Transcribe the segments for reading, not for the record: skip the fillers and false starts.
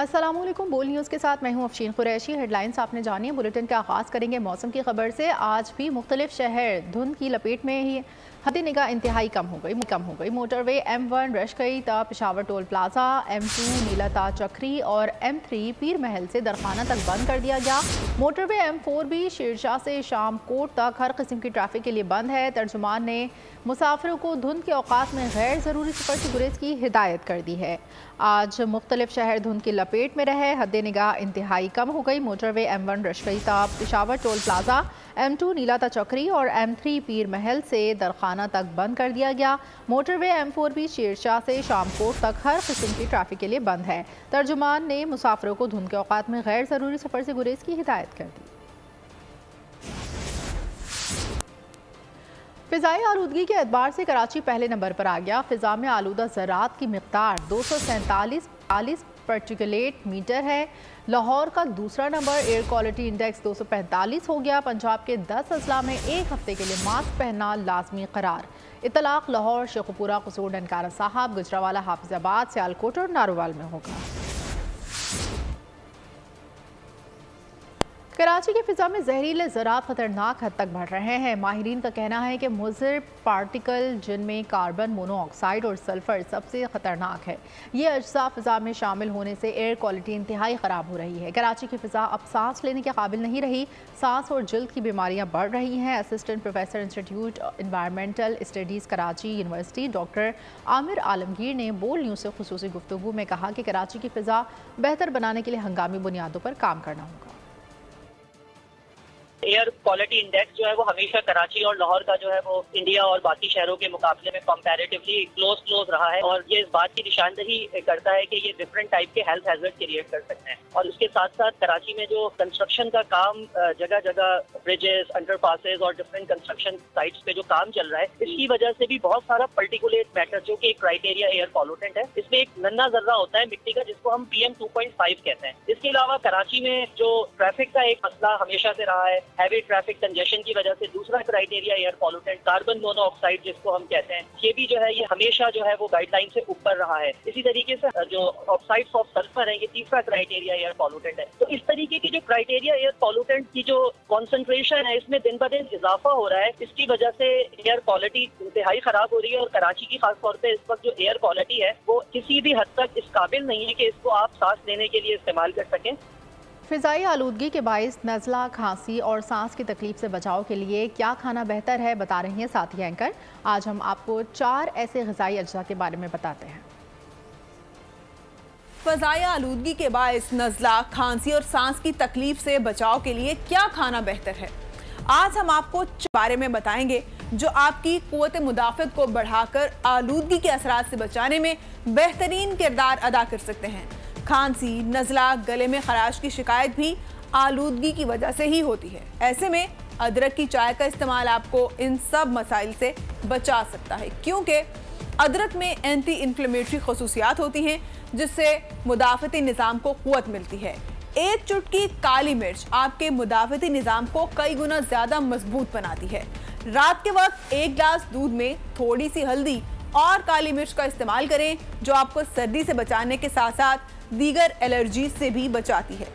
अस्सलामुअलैकुम। बोल न्यूज़ के साथ मैं हूं अफशीन कुरैशी। हेडलाइंस आपने जानी है। बुलेटिन का आगाज़ करेंगे मौसम की खबर से। आज भी मुख्तलिफ शहर धुंध की लपेट में ही हद निगाह इंतहाई कम हो गई। मोटरवे M1 रशकई ता पिशावर टोल प्लाजा, M2 नीला ता चक्री और M3 पीर महल से दरखाना तक बंद कर दिया गया। मोटरवे M4 भी शेरशाह से शाम कोट तक हर किस्म की ट्रैफिक के लिए बंद है। तर्जुमान ने मुसाफिरों को धुंध के औकात में गैर ज़रूरी सफ़र से गुरेज की हिदायत कर दी है। आज मुख्तलिफ शहर धुंध की लपेट में रहे, हद निगाह इंतहाई कम हो गई। मोटरवे M1 रशकई ता पिशावर टोल प्लाजा, M2 नीला ता चक्री और M3 पीर महल से दरखाना तक बंद कर दिया गया। मोटरवे M4 भी शेरशाह से शाम कोट तक हर किस्म की ट्रैफिक के लिए बंद है। तर्जुमान ने मुसाफिरों को धुंध के औकात में गैर ज़रूरी सफ़र से गुरेज की हिदायत कर दी। फ़िज़ाई आलूदगी के एतबार से कराची पहले नंबर पर आ गया। फ़िज़ा में आलूदा ज़रात की मिक़दार 247 पार्टिकुलेट मीटर है। लाहौर का दूसरा नंबर एयर क्वालिटी इंडेक्स 245 हो गया। पंजाब के 10 अजला में एक हफ्ते के लिए मास्क पहनना लाजमी करार। इतलाक़ लाहौर, शेखुपुरा, कसूर, ननकाना साहब, गुजरावाला, हाफिजाबाद, सियालकोट और नारोवाल में होगा। कराची के फ़िज़ा में जहरीले ज़रात ख़तरनाक हद तक बढ़ रहे हैं। माहिरीन का कहना है कि मुज़र पार्टिकल जिनमें कार्बन मोनोऑक्साइड और सल्फ़र सबसे ख़तरनाक है। ये अज्जा फ़िज़ा में शामिल होने से एयर क्वालिटी इंतहाई ख़राब हो रही है। कराची की फ़िज़ा अब सांस लेने के काबिल नहीं रही। सांस और जल्द की बीमारियाँ बढ़ रही हैं। Assistant professor institute environmental studies Karachi university doctor Aamir Alamgir ने बोल न्यूज़ से खुसूसी गुफ्तगू में कहा कि कराची की फ़िज़ा बेहतर बनाने के लिए हंगामी बुनियादों पर काम करना होगा। एयर क्वालिटी इंडेक्स जो है वो हमेशा कराची और लाहौर का जो है वो इंडिया और बाकी शहरों के मुकाबले में कंपैरेटिवली क्लोज रहा है और ये इस बात की निशानदही करता है कि ये डिफरेंट टाइप के हेल्थ हैजर्ड क्रिएट कर सकते हैं। और उसके साथ साथ कराची में जो कंस्ट्रक्शन का काम जगह जगह ब्रिजेस, अंडरपासेस और डिफरेंट कंस्ट्रक्शन साइट्स पे जो काम चल रहा है, इसकी वजह से भी बहुत सारा पर्टिकुलेट मैटर जो कि एक क्राइटेरिया एयर पॉल्यूटेंट है, इसमें एक नन्हा जर्रा होता है मिट्टी का जिसको हम PM 2.5 कहते हैं। इसके अलावा कराची में जो ट्रैफिक का एक मसला हमेशा से रहा है, हैवी ट्रैफिक कंजेशन की वजह से दूसरा criteria air pollutant carbon monoxide जिसको हम कहते हैं, ये भी जो है ये हमेशा जो है वो गाइडलाइन से ऊपर रहा है। इसी तरीके से जो ऑक्साइड्स ऑफ सल्फर है, ये तीसरा क्राइटेरिया एयर पॉल्यूटेंट है। तो इस तरीके की जो क्राइटेरिया एयर पॉल्यूटेंट की जो कॉन्सेंट्रेशन है इसमें दिन ब दिन इजाफा हो रहा है। इसकी वजह से एयर क्वालिटी इंतहाई खराब हो रही है और कराची की खासतौर पर इस वक्त जो एयर क्वालिटी है वो किसी भी हद तक इस काबिल नहीं है कि इसको आप सांस लेने के लिए इस्तेमाल कर सकें। फ़िज़ाई आलूदगी के बाइस नज़ला, खांसी और सांस की तकलीफ से बचाव के लिए क्या खाना बेहतर है, बता रही हैं साथी एंकर। आज हम आपको 4 ऐसे ग़िज़ाई अज्जा के बारे में बताते हैं। फ़िज़ाई आलूदगी के बाइस नज़ला, खांसी और सांस की तकलीफ से बचाव के लिए क्या खाना बेहतर है। आज हम आपको बारे में बताएंगे जो आपकी क़ुव्वत मुदाफ़त को बढ़ाकर आलूदगी के असरात से बचाने में बेहतरीन किरदार अदा कर सकते हैं। खांसी, नज़ला, गले में खराश की शिकायत भी आलूदगी की वजह से ही होती है। ऐसे में अदरक की चाय का इस्तेमाल आपको इन सब मसाइल से बचा सकता है, क्योंकि अदरक में एंटी इन्फ्लेमेटरी खसूसियात होती हैं जिससे मुदाफ़ती निज़ाम को क़ुव्वत मिलती है। एक चुटकी काली मिर्च आपके मुदाफ़ती निज़ाम को कई गुना ज़्यादा मजबूत बनाती है। रात के वक्त एक गिलास दूध में थोड़ी सी हल्दी और काली मिर्च का इस्तेमाल करें जो आपको सर्दी से बचाने के साथ साथ दीगर एलर्जी से भी बचाती है।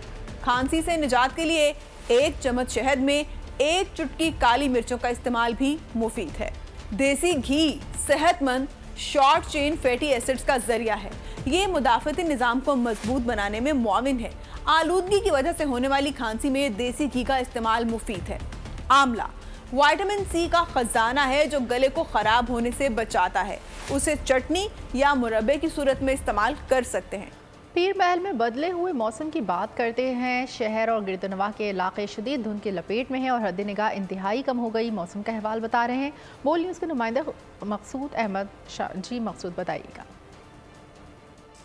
खांसी से निजात के लिए 1 चम्मच शहद में 1 चुटकी काली मिर्चों का इस्तेमाल भी मुफीद है। देसी घी सेहतमंद शॉर्ट चेन फैटी एसिड्स का जरिया है। ये मुदाफ़ती निज़ाम को मजबूत बनाने में मुआविन है। आलूदगी की वजह से होने वाली खांसी में देसी घी का इस्तेमाल मुफीद है। आंवला विटामिन C का खजाना है जो गले को ख़राब होने से बचाता है। उसे चटनी या मुरब्बे की सूरत में इस्तेमाल कर सकते हैं। पीर महल में बदले हुए मौसम की बात करते हैं। शहर और गिरदनवा के इलाके शदीद धुंध की लपेट में हैं और हद निगाह इंतहाई कम हो गई। मौसम का अहवाल बता रहे हैं बोल न्यूज़ के नुमाइंदे मकसूद अहमद शाह। जी मकसूद, बताइएगा।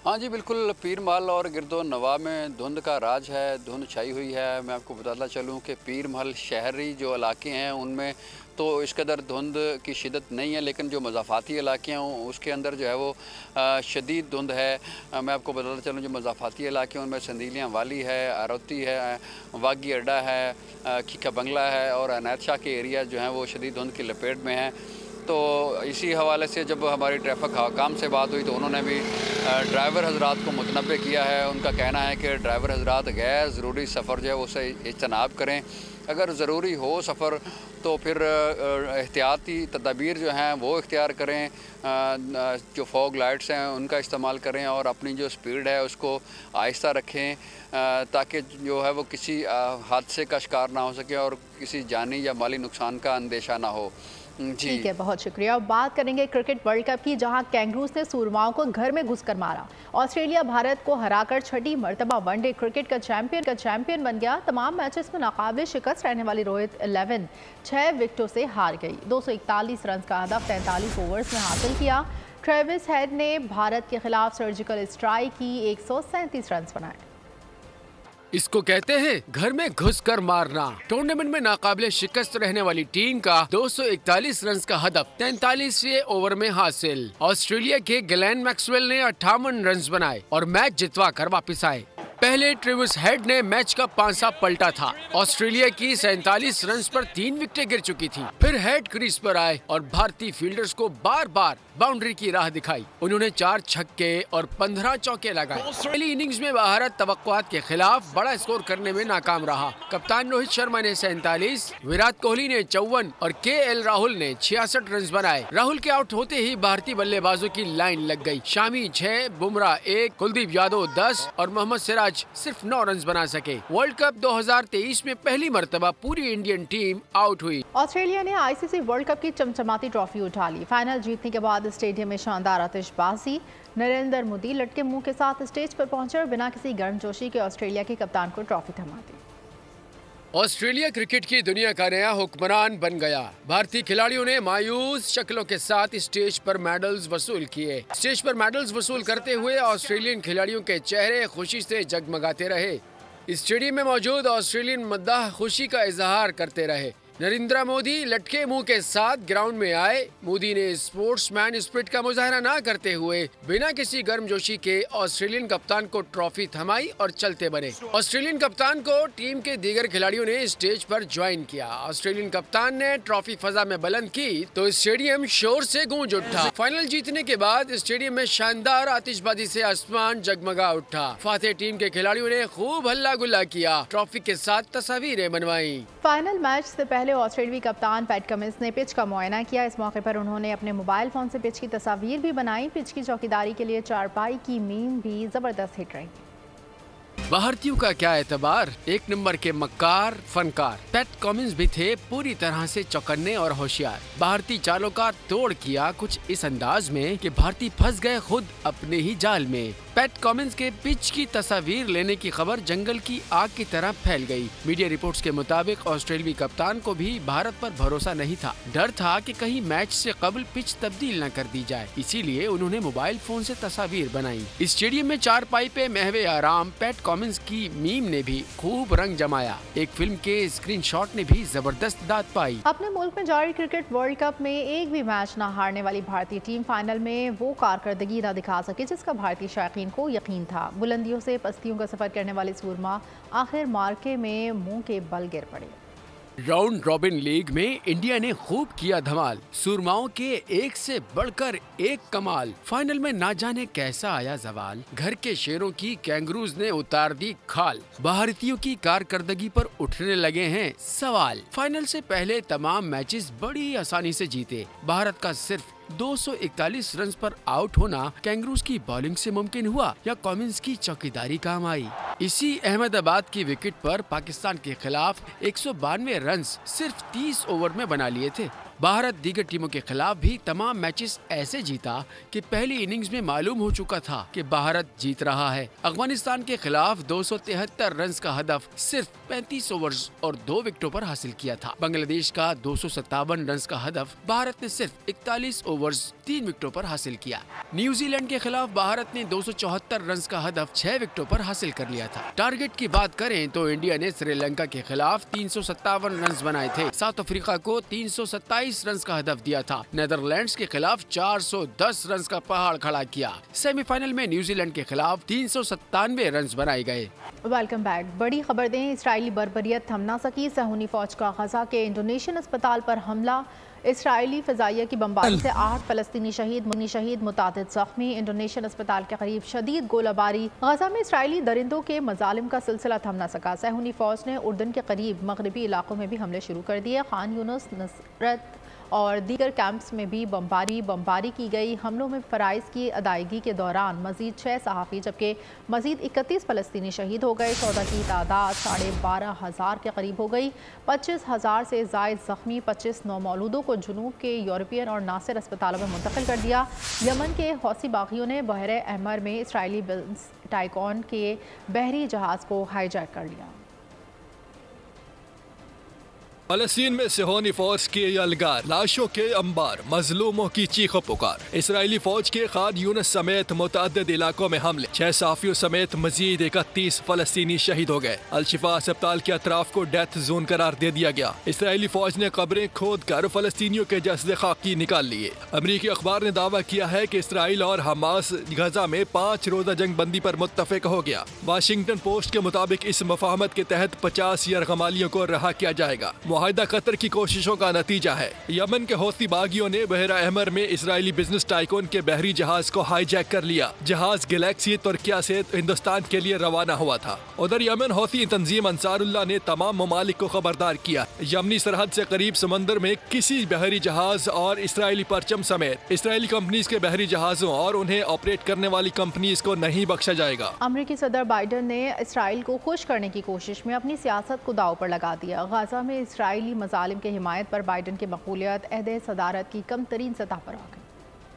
हाँ जी बिल्कुल, पीर महल और गिरदो नवा में धुंध का राज है, धुंध छाई हुई है। मैं आपको बताता चलूँ कि पीर महल शहरी जो इलाके हैं उनमें तो इस कदर धुंध की शिदत नहीं है, लेकिन जो मज़ाफ़ाती इलाके हैं उसके अंदर जो है वो शदीद धुंध है। मैं आपको बताता चलूँ जो मज़ाफ़ाती इलाके हैं उनमें संदीलियाँ वाली है, आरोती है, वागी अड्डा है, खीका बंगला है और अनायत शाह के एरिया जो हैं वो शदीद धुंध की लपेट में हैं। तो इसी हवाले से जब हमारी ट्रैफिक हकाम से बात हुई तो उन्होंने भी ड्राइवर हजरात को मुतनब्बे किया है। उनका कहना है कि ड्राइवर हजरात गैर ज़रूरी सफ़र जो है उसे इज्तनाब करें। अगर ज़रूरी हो सफ़र तो फिर एहतियाती तदाबीर जो हैं वो इख्तियार करें, जो फॉग लाइट्स हैं उनका इस्तेमाल करें और अपनी जो स्पीड है उसको आहिस्ता रखें ताकि जो है वो किसी हादसे का शिकार ना हो सके और किसी जानी या माली नुकसान का अंदेशा ना हो। ठीक है, बहुत शुक्रिया। अब बात करेंगे क्रिकेट वर्ल्ड कप की, जहां कैंगरूज ने सूरमाओं को घर में घुसकर मारा। ऑस्ट्रेलिया भारत को हराकर छठी मर्तबा वनडे क्रिकेट का चैंपियन बन गया। तमाम मैचेस में नाकाबिल शिकस्त रहने वाली रोहित 11 6 विकेटों से हार गई। 241 रन का हदफ 43 ओवर्स में हासिल किया। ट्रेविस हेड ने भारत के खिलाफ सर्जिकल स्ट्राइक की 137 रन बनाए। इसको कहते हैं घर में घुसकर मारना। टूर्नामेंट में नाकाबिले शिकस्त रहने वाली टीम का 241 रन का हदफ 43वें ओवर में हासिल। ऑस्ट्रेलिया के ग्लेन मैक्सवेल ने 58 रन बनाए और मैच जितवा कर वापस आए। पहले ट्रेविस हेड ने मैच का पांसा पलटा था। ऑस्ट्रेलिया की 47 रन पर 3 विकेटें गिर चुकी थी। फिर हेड क्रीज पर आए और भारतीय फील्डर्स को बार बार बाउंड्री की राह दिखाई। उन्होंने 4 छक्के और 15 चौके लगाए। पहली इनिंग्स में भारत तवक्कुआत के खिलाफ बड़ा स्कोर करने में नाकाम रहा। कप्तान रोहित शर्मा ने 47, विराट कोहली ने 54 और KL राहुल ने 66 रन बनाए। राहुल के आउट होते ही भारतीय बल्लेबाजों की लाइन लग गई। शामी 6, बुमराह 1, कुलदीप यादव 10 और मोहम्मद सिराज सिर्फ 9 रन बना सके। वर्ल्ड कप 2023 में पहली मर्तबा पूरी इंडियन टीम आउट हुई। ऑस्ट्रेलिया ने ICC वर्ल्ड कप की चमचमाती ट्रॉफी उठा ली। फाइनल जीतने के बाद स्टेडियम में शानदार आतिशबाजी। नरेंद्र मोदी लटके मुंह के साथ स्टेज पर पहुंचे और बिना किसी गर्मजोशी के ऑस्ट्रेलिया के कप्तान को ट्रॉफी थमा दी। ऑस्ट्रेलिया क्रिकेट की दुनिया का नया हुक्मरान बन गया। भारतीय खिलाड़ियों ने मायूस शक्लों के साथ स्टेज पर मेडल्स वसूल किए। स्टेज पर मेडल्स वसूल करते हुए ऑस्ट्रेलियन खिलाड़ियों के चेहरे खुशी से जगमगाते रहे। स्टेडियम में मौजूद ऑस्ट्रेलियन मद्दाह खुशी का इजहार करते रहे। नरेंद्र मोदी लटके मुंह के साथ ग्राउंड में आए। मोदी ने स्पोर्ट्समैन स्पिरिट का मुजाहरा न करते हुए बिना किसी गर्मजोशी के ऑस्ट्रेलियन कप्तान को ट्रॉफी थमाई और चलते बने। ऑस्ट्रेलियन कप्तान को टीम के दीगर खिलाड़ियों ने स्टेज पर ज्वाइन किया। ऑस्ट्रेलियन कप्तान ने ट्रॉफी फजा में बुलंद की तो स्टेडियम शोर से गूंज उठा। फाइनल जीतने के बाद स्टेडियम में शानदार आतिशबाजी से आसमान जगमगा उठा। फातेह टीम के खिलाड़ियों ने खूब हल्ला गुल्ला किया, ट्रॉफी के साथ तस्वीरें बनवाई। फाइनल मैच से पहले ऑस्ट्रेलियाई कप्तान पैट कमिंस ने पिच का मुआयना किया। इस मौके पर उन्होंने अपने मोबाइल फोन से पिच की तस्वीर भी बनाई। पिच की चौकीदारी के लिए चारपाई की मीम भी जबरदस्त हिट रही। भारतीयों का क्या एतबार, एक नंबर के मक्कार फनकार पैट कमिंस भी थे पूरी तरह से चौकन्ने और होशियार। भारतीय चालों का तोड़ किया कुछ इस अंदाज में कि भारतीय फंस गए खुद अपने ही जाल में। पैट कमिंस के पिच की तस्वीर लेने की खबर जंगल की आग की तरह फैल गई। मीडिया रिपोर्ट्स के मुताबिक ऑस्ट्रेलियाई कप्तान को भी भारत पर भरोसा नहीं था। डर था कि कहीं मैच से कबल पिच तब्दील न कर दी जाए, इसीलिए उन्होंने मोबाइल फोन से तस्वीर बनाई। स्टेडियम में चारपाई पे महवे आराम पैट कमिंस की मीम ने भी खूब रंग जमाया। एक फिल्म के स्क्रीनशॉट ने भी जबरदस्त दाद पाई। अपने मुल्क में जारी क्रिकेट वर्ल्ड कप में एक भी मैच न हारने वाली भारतीय टीम फाइनल में वो कारकर्दगी न दिखा सकी जिसका भारतीय शायकीन को यकीन था। बुलंदियों से पस्तियों का सफर करने वाले सूरमा आखिर मार्के में मुंह के बल गिर पड़े। राउंड रॉबिन लीग में इंडिया ने खूब किया धमाल। सूरमाओं के एक से बढ़कर एक कमाल। फाइनल में ना जाने कैसा आया जवाल। घर के शेरों की कैंगरूज ने उतार दी खाल। भारतीयों की कारकर्दगी पर उठने लगे हैं सवाल। फाइनल से पहले तमाम मैचेस बड़ी आसानी से जीते। भारत का सिर्फ 241 रन पर आउट होना कैंगरूज की बॉलिंग से मुमकिन हुआ या कमिंस की चौकीदारी काम आई। इसी अहमदाबाद की विकेट पर पाकिस्तान के खिलाफ 192 रन सिर्फ 30 ओवर में बना लिए थे। भारत दीगर टीमों के खिलाफ भी तमाम मैचेस ऐसे जीता कि पहली इनिंग्स में मालूम हो चुका था कि भारत जीत रहा है। अफगानिस्तान के खिलाफ 273 रन का हदफ सिर्फ 35 ओवर्स और 2 विकेटों पर हासिल किया था। बांग्लादेश का 257 रन का हदफ भारत ने सिर्फ 41 ओवर्स 3 विकेटों पर हासिल किया। न्यूजीलैंड के खिलाफ भारत ने 274 रन का हदफ 6 विकेटों पर हासिल कर लिया था। टारगेट की बात करें तो इंडिया ने श्रीलंका के खिलाफ 357 रन बनाए थे। साउथ अफ्रीका को 327 रन का हदफ दिया था। नेदरलैंड्स के खिलाफ 410 रन का पहाड़ खड़ा किया। सेमीफाइनल में न्यूजीलैंड के खिलाफ 397 रन बनाए गए। Welcome back. बड़ी खबर दें, इसराइली बर्बरियत थम ना सकी। सहूनी फौज का गजा के इंडोनेशियन अस्पताल पर हमला। इसराइली फ़िज़ाइया की बमबारी से 8 फ़लस्तीनी शहीद मुतादिद ज़ख्मी। इंडोनेशियन अस्पताल के करीब शदीद गोलाबारी। गजा में इसराइली दरिंदों के मजालिम का सिलसिला थम न सका। सहूनी फ़ौज ने उर्दन के करीब मगरबी इलाकों में भी हमले शुरू कर दिए। खान यूनुस, नसरत और दीगर कैंप्स में भी बमबारी की गई। हमलों में फ़राइज़ की अदायगी के दौरान मज़ीद 6 सहाफ़ी जबकि मज़ीद 31 फ़लस्तीनी शहीद हो गए। 14 की तादाद 12,500 के करीब हो गई। 25,000 से ज़ायद ज़ख्मी। 25 नौमौलूदों को जुनूब के यूरोपियन और नासिर अस्पतालों में मुंतकिल कर दिया। यमन के हौसी बागियों ने बहर अहमर में इसराइली टाइकॉन के बहरी जहाज़ को हाईजैक कर लिया। फलस्तीन में सेहोनी फौज के यलगार, लाशों के अंबार, मजलूमों की चीखों पुकार। इसराइली फौज के खान यूनुस समेत मुतअद्दिद इलाकों में हमले। 6 सहाफियों समेत मजीद 31 फलस्तीनी शहीद हो गए। अल-शिफा अस्पताल के अतराफ को डेथ जोन करार दे दिया गया। इसराइली फौज ने कब्रें खोद कर फलस्तीनियों के जस्द खाकी निकाल लिए। अमरीकी अखबार ने दावा किया है कि इसराइल और हमास गजा में 5 रोजा जंग बंदी पर मुत्तफिक हो गया। वाशिंगटन पोस्ट के मुताबिक इस मुफाहमत के तहत 50 यरगमालियों को रहा किया जाएगा। मुआहिदा कतर की कोशिशों का नतीजा है। यमन के हौसी बागियों ने बहरा अहमर में इसराइली बिजनेस टाइकून के बहरी जहाज को हाईजैक कर लिया। जहाज गैलेक्सी तुर्किया से हिंदुस्तान के लिए रवाना हुआ था। उधर यमन हौसी तंजीम अंसारुल्लाह ने तमाम ममालिक को खबरदार किया, यमनी सरहद से करीब समंदर में किसी बहरी जहाज और इसराइली परचम समेत इसराइली कंपनीज के बहरी जहाजों और उन्हें ऑपरेट करने वाली कंपनीज को नहीं बख्शा जाएगा। अमेरिकी सदर बाइडन ने इसराइल को खुश करने की कोशिश में अपनी सियासत को दाव पर लगा दिया। गाजा में इसराइली मजालिम की हिमायत पर बाइडन की मकबूलियत अहदे सदारत की कम तरीन सतह पर आ गई।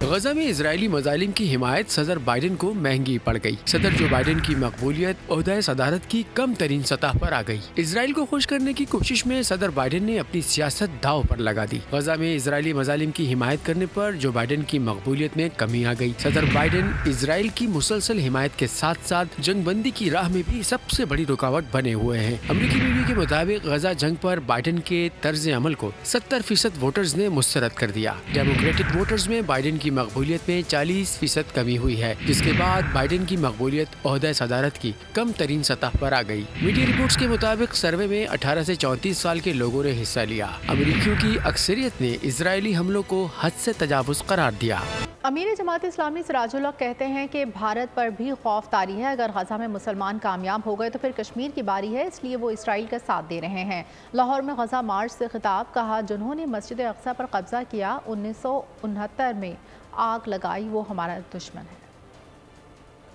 गजा में इजरायली मजालिम की हिमायत सदर बाइडन को महंगी पड़ गई। सदर जो बाइडन की मकबूलियत ओहदा सदारत की कम तरीन सतह पर आ गई। इसराइल को खुश करने की कोशिश में सदर बाइडन ने अपनी सियासत दाव पर लगा दी। गजा में इजरायली मजालिम की हिमायत करने पर जो बाइडन की मकबूलियत में कमी आ गई। सदर बाइडन इसराइल की मुसलसल हिमायत के साथ साथ जंगबंदी की राह में भी सबसे बड़ी रुकावट बने हुए हैं। अमरीकी मीडिया के मुताबिक गजा जंग पर बाइडन के तर्ज अमल को 70% वोटर्स ने मुस्तरद कर दिया। डेमोक्रेटिक वोटर्स में बाइडन की मकबूलियत में 40% कमी हुई है, जिसके बाद बाइडन की मकबूलियत ओहदा सदारत की कम तरीन सतह पर आ गई। मीडिया रिपोर्ट्स के मुताबिक सर्वे में 18 से 34 साल के लोगों ने हिस्सा लिया। अमेरिकियों की अक्सरियत ने इजरायली हमलों को हद से तजावुज करार दिया। अमीर जमात इस्लामी सिराजुल हक कहते हैं कि भारत पर भी खौफ तारी है। अगर गजा में मुसलमान कामयाब हो गए तो फिर कश्मीर की बारी है, इसलिए वो इसराइल का साथ दे रहे हैं। लाहौर में गजा मार्च से खिताब, कहा जिन्होंने मस्जिद अक्सा पर कब्जा किया 1969 में आग लगाई वो हमारा दुश्मन है।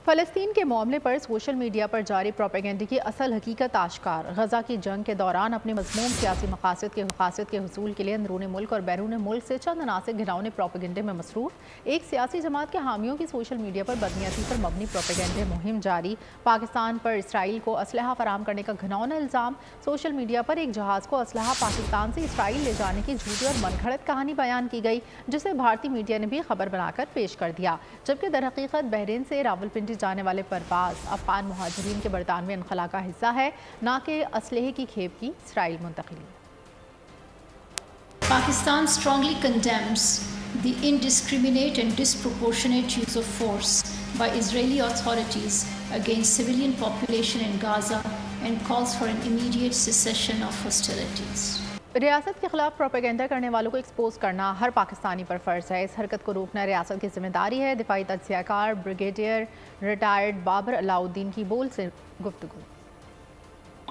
फ़लस्तीन के मामले पर सोशल मीडिया पर जारी प्रोपेगेंडा की असल हकीकत आश्कार। गजा की जंग के दौरान अपने मज़मूम सियासी मकासद के हुसूल के लिए अंदरूनी मुल्क और बैरून मुल्क से चंद अनासिर घिनौने प्रोपेगेंडे में मसरूफ़ एक सियासी जमात के हामियों की सोशल मीडिया पर बदनीयती पर मबनी प्रोपेगेंडे मुहिम जारी। पाकिस्तान पर इसराइल को असलहा फराम करने का घिनौना इल्ज़ाम। सोशल मीडिया पर एक जहाज़ को असलहा पाकिस्तान से इसराइल ले जाने की झूठी और मनगढ़ंत कहानी बयान की गई, जिसे भारतीय मीडिया ने भी खबर बनाकर पेश कर दिया। जबकि दरहकीकत बहरीन से रावलपिंडी जाने वाले परवाज अफगान मुहाजिरीन के बरतानवी इनखला का हिस्सा है, ना कि असलहे की खेप की Israel मुंतकिली। Pakistan strongly condemns the indiscriminate and disproportionate use of force by Israeli authorities against civilian population in Gaza and calls for an immediate cessation of hostilities. रियासत के खिलाफ प्रोपेगेंडा करने वालों को एक्सपोज करना हर पाकिस्तानी पर फ़र्ज़ है। इस हरकत को रोकना रियासत की जिम्मेदारी है। दिफाई तज्ज़ियाकार ब्रिगेडियर रिटायर्ड बाबर अलाउद्दीन की बोल से गुफ्तगू।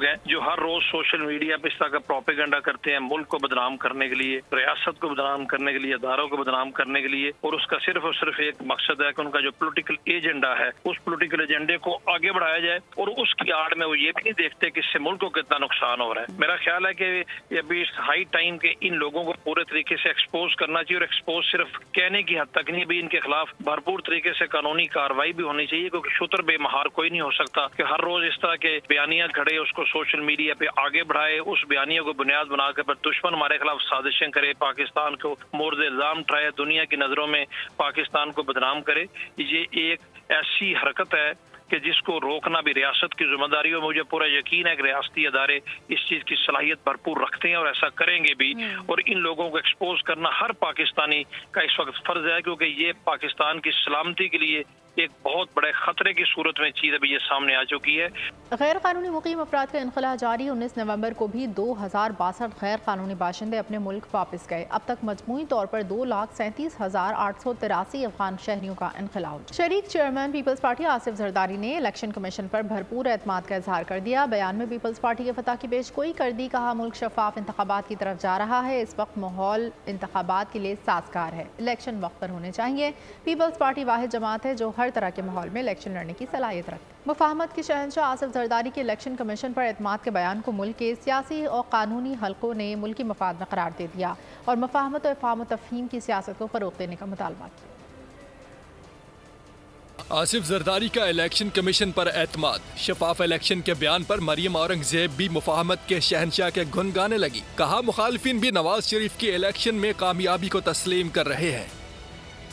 जो हर रोज सोशल मीडिया पे इस तरह का प्रोपेगेंडा करते हैं, मुल्क को बदनाम करने के लिए, रियासत को बदनाम करने के लिए, अदारों को बदनाम करने के लिए, और उसका सिर्फ और सिर्फ एक मकसद है कि उनका जो पॉलिटिकल एजेंडा है उस पॉलिटिकल एजेंडे को आगे बढ़ाया जाए, और उसकी आड़ में वो ये भी नहीं देखते कि इससे मुल्क को कितना नुकसान हो रहा है। मेरा ख्याल है कि अभी हाई टाइम के इन लोगों को पूरे तरीके से एक्सपोज करना चाहिए, और एक्सपोज सिर्फ कहने की हद तक नहीं, भी इनके खिलाफ भरपूर तरीके से कानूनी कार्रवाई भी होनी चाहिए, क्योंकि शुतर बेमहार कोई नहीं हो सकता कि हर रोज इस तरह के बयानियां खड़े उसको सोशल मीडिया पे आगे बढ़ाए, उस बयानियों को बुनियाद बनाकर पर दुश्मन हमारे खिलाफ साजिशें करे, पाकिस्तान को मोर्द इल्जाम उठाए, दुनिया की नजरों में पाकिस्तान को बदनाम करे। ये एक ऐसी हरकत है कि जिसको रोकना भी रियासत की जिम्मेदारी है। मुझे पूरा यकीन है कि रियासती अदारे इस चीज की सलाहियत भरपूर रखते हैं और ऐसा करेंगे भी, और इन लोगों को एक्सपोज करना हर पाकिस्तानी का इस वक्त फर्ज है, क्योंकि ये पाकिस्तान की सलामती के लिए एक बहुत बड़े खतरे की सूरत में चीज अभी ये सामने आ चुकी है। गैर कानूनी मुकीम अफराद का इनखला जारी। 19 नवंबर को भी 2062 गैर कानूनी बाशिंदे अपने मुल्क वापस गए। अब तक मजमूई तौर पर 2,37,883 अफगान शहरियों का इनखला हो। शरीक chairman People's Party Asif Zardari ने इलेक्शन कमीशन पर भरपूर एतमाद का इजहार कर दिया। बयान में पीपल्स पार्टी के फतह की पेश गोई कर दी। कहा, मुल्क शफाफ इंतखाबात की तरफ जा रहा है। इस वक्त माहौल इंतखाबात के लिए साजगार है। इलेक्शन वक्त पर होने चाहिए। पीपल्स पार्टी वाहिद जमात है जो हर तरह के माहौल में इलेक्शन लड़ने की सलाहियत रखती है। मुफाहमत के शहंशाह आसिफ जरदारी के इलेक्शन कमीशन पर एतमाद के बयान को मुल्क के सियासी और कानूनी हलकों ने मुल्की मफाद में करार दे दिया और मुफाहमत और इफ़हाम व तफ़हीम की सियासत को फ़रोग़ देने का मुतालबा किया। आसिफ जरदारी का इलेक्शन कमीशन पर एतमाद। शफाफ इलेक्शन के बयान पर मरियम औरंगजेब भी मुफाहमत के शहंशाह के गुन गाने लगी। कहा, मुखालिफिन भी नवाज शरीफ की इलेक्शन में कामयाबी को तस्लीम कर रहे हैं।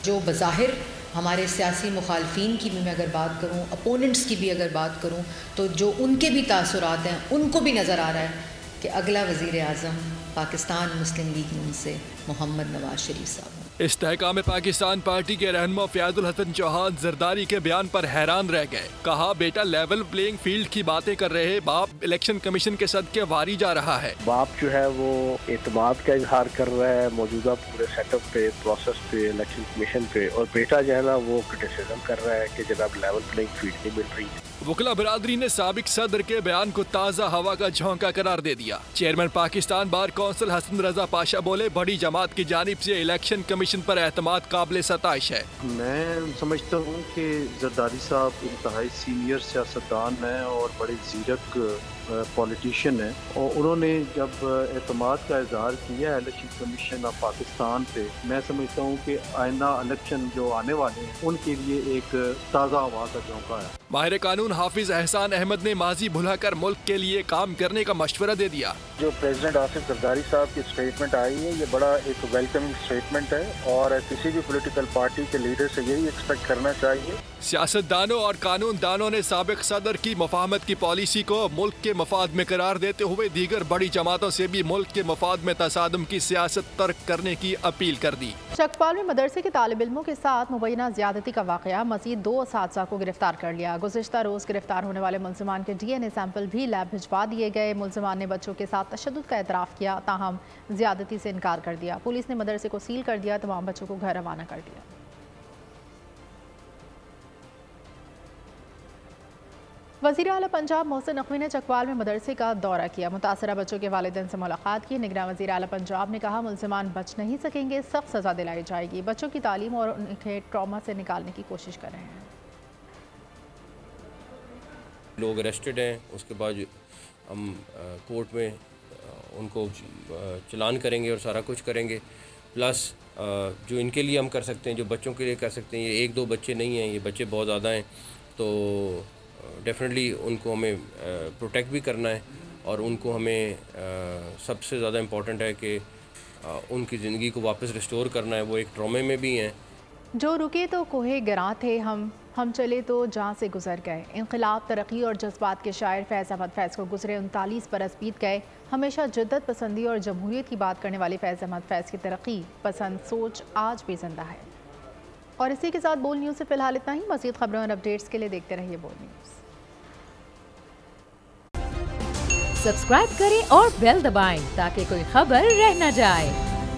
जो बज़ाहिर हमारे सियासी मुखालफीन की भी मैं अगर बात करूं, अपोनेंट्स की भी अगर बात करूं, तो जो उनके भी तासुरात हैं उनको भी नज़र आ रहा है कि अगला वज़ीर आज़म पाकिस्तान मुस्लिम लीग नून से मोहम्मद नवाज शरीफ साहब। इस्तेहकाम पाकिस्तान पार्टी के रहनुमा फयाजुल हसन चौहान जरदारी के बयान पर हैरान रह गए। कहा, बेटा लेवल प्लेइंग फील्ड की बातें कर रहे बाप इलेक्शन कमीशन के सदके वारी जा रहा है। बाप जो है वो एतमाद का इजहार कर रहा है मौजूदा पूरे सेटअप पे, प्रोसेस पे, इलेक्शन कमीशन पे, और बेटा जो है ना वो क्रिटिसिज्म कर रहा है कि जनाब लेवल प्लेइंग फील्ड नहीं मिल रही। वकला बिरादरी ने साबिक सदर के बयान को ताज़ा हवा का झोंका करार दे दिया। Chairman Pakistan bar council Hasan Raza Pasha बोले, बड़ी जमात की जानिब से इलेक्शन कमीशन पर एतमाद काबिल सताइश है। मैं समझता हूँ कि जरदारी साहब इंतहाई सीनियर सियासतदान हैं और बड़े ज़ीरक पॉलिटिशियन है, और उन्होंने जब एतमाद का इजहार किया है इलेक्शन कमीशन ऑफ पाकिस्तान पे, मैं समझता हूँ कि आइंदा इलेक्शन जो आने वाले हैं उनके लिए एक ताज़ा हवा का झोंका है। माहिर कानून हाफिज एहसान अहमद ने माजी भुलाकर मुल्क के लिए काम करने का मशवरा दे दिया। जो प्रेसिडेंट आसिफ जरदारी साहब की स्टेटमेंट आई है ये बड़ा एक वेलकमिंग स्टेटमेंट है और किसी भी पॉलिटिकल पार्टी के लीडर से यही एक्सपेक्ट करना चाहिए। सियासतदानों और कानून दानों ने साबिक सदर की मुफाहमत की पॉलिसी को मुल्क के मफाद में करार देते हुए दीगर बड़ी जमातों से भी मुल्क के मफाद में तसादुम की सियासत तर्क करने की अपील कर दी। चकपाल में मदरसे के तालिब इल्मों के साथ मुबैना ज्यादती का वाकया, मजीद 2 असातिज़ा को गिरफ्तार कर लिया। गुज़िश्ता रोज गिरफ्तार होने वाले मुलज़िमान के DNA सैंपल भी लैब भिजवा दिए गए। मुलज़िमान ने बच्चों के साथ तशद्दुद का एतराफ़ किया, ताहम ज्यादती से इनकार कर दिया। पुलिस ने मदरसे को सील कर दिया, तमाम बच्चों को घर रवाना कर दिया। वज़ीर आला पंजाब मोहसिन नकवी ने चकवाल में मदरसे का दौरा किया। मुतासरा बच्चों के वालिदैन से मुलाकात की। निगरान वज़ीर आला पंजाब ने कहा, मुलज़िमान बच नहीं सकेंगे, सख्त सज़ा दिलाई जाएगी। बच्चों की तालीम और उन्हें ट्रॉमा से निकालने की कोशिश कर रहे हैं। लोग अरेस्टेड हैं, उसके बाद हम कोर्ट में उनको चलान करेंगे और सारा कुछ करेंगे। प्लस जो इनके लिए हम कर सकते हैं, जो बच्चों के लिए कर सकते हैं, ये 1-2 बच्चे नहीं हैं, ये बच्चे बहुत ज़्यादा हैं, तो डेफिनेटली उनको हमें प्रोटेक्ट भी करना है और उनको हमें सबसे ज़्यादा इम्पॉर्टेंट है कि उनकी ज़िंदगी को वापस रिस्टोर करना है। वो एक ट्रॉमे में भी हैं। जो रुके तो कोहे गिरां थे हम चले तो जहाँ से गुजर गए। इनकलाब, तरक्की और जज्बात के शायर फैज़ अहमद फैज़ को गुजरे 39 बरस बीत गए। हमेशा जिद्दत पसंदी और जमहूरियत की बात करने वाले फैज़ अहमद फैज़ की तरक्की पसंद सोच आज भी जिंदा है। और इसी के साथ बोल न्यूज़ से फिलहाल इतना ही। मज़ीद खबरों और अपडेट्स के लिए देखते रहिए बोल न्यूज़। सब्सक्राइब करें और बेल दबाएं ताकि कोई खबर रह न जाए।